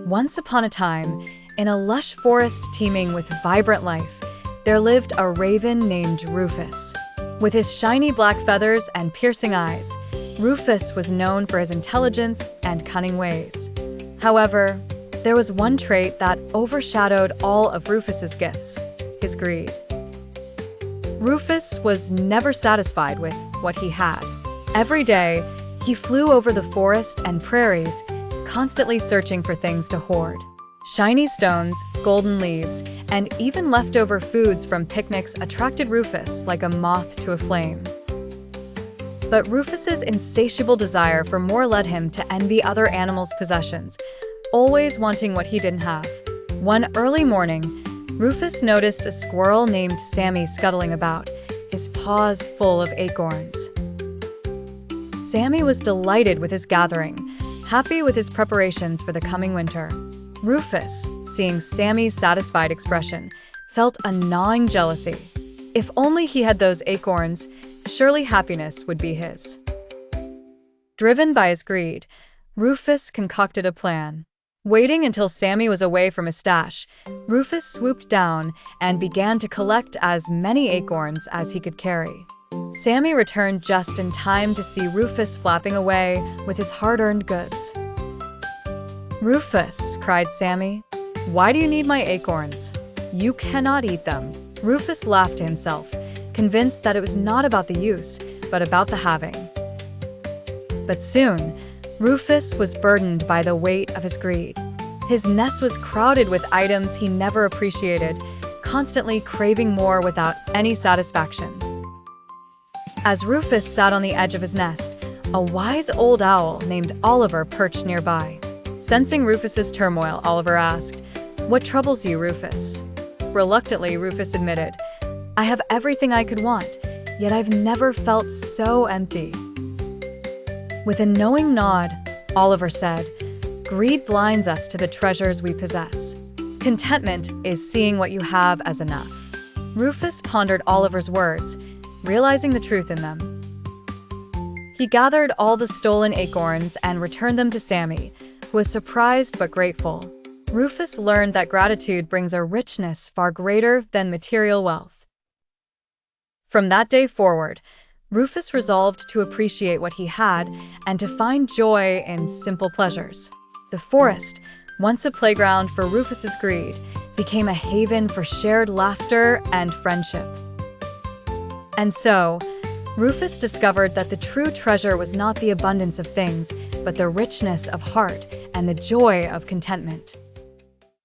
Once upon a time, in a lush forest teeming with vibrant life, there lived a raven named Rufus. With his shiny black feathers and piercing eyes, Rufus was known for his intelligence and cunning ways. However, there was one trait that overshadowed all of Rufus's gifts: his greed. Rufus was never satisfied with what he had. Every day, he flew over the forest and prairies, constantly searching for things to hoard. Shiny stones, golden leaves, and even leftover foods from picnics attracted Rufus like a moth to a flame. But Rufus's insatiable desire for more led him to envy other animals' possessions, always wanting what he didn't have. One early morning, Rufus noticed a squirrel named Sammy scuttling about, his paws full of acorns. Sammy was delighted with his gathering, happy with his preparations for the coming winter. Rufus, seeing Sammy's satisfied expression, felt a gnawing jealousy. If only he had those acorns, surely happiness would be his. Driven by his greed, Rufus concocted a plan. Waiting until Sammy was away from his stash, Rufus swooped down and began to collect as many acorns as he could carry. Sammy returned just in time to see Rufus flapping away with his hard-earned goods. "Rufus," cried Sammy, "why do you need my acorns? You cannot eat them." Rufus laughed to himself, convinced that it was not about the use, but about the having. But soon, Rufus was burdened by the weight of his greed. His nest was crowded with items he never appreciated, constantly craving more without any satisfaction. As Rufus sat on the edge of his nest, a wise old owl named Oliver perched nearby. Sensing Rufus's turmoil, Oliver asked, "What troubles you, Rufus?" Reluctantly, Rufus admitted, "I have everything I could want, yet I've never felt so empty." With a knowing nod, Oliver said, "Greed blinds us to the treasures we possess. Contentment is seeing what you have as enough." Rufus pondered Oliver's words, realizing the truth in them. He gathered all the stolen acorns and returned them to Sammy, who was surprised but grateful. Rufus learned that gratitude brings a richness far greater than material wealth. From that day forward, Rufus resolved to appreciate what he had and to find joy in simple pleasures. The forest, once a playground for Rufus's greed, became a haven for shared laughter and friendship. And so, Rufus discovered that the true treasure was not the abundance of things, but the richness of heart and the joy of contentment.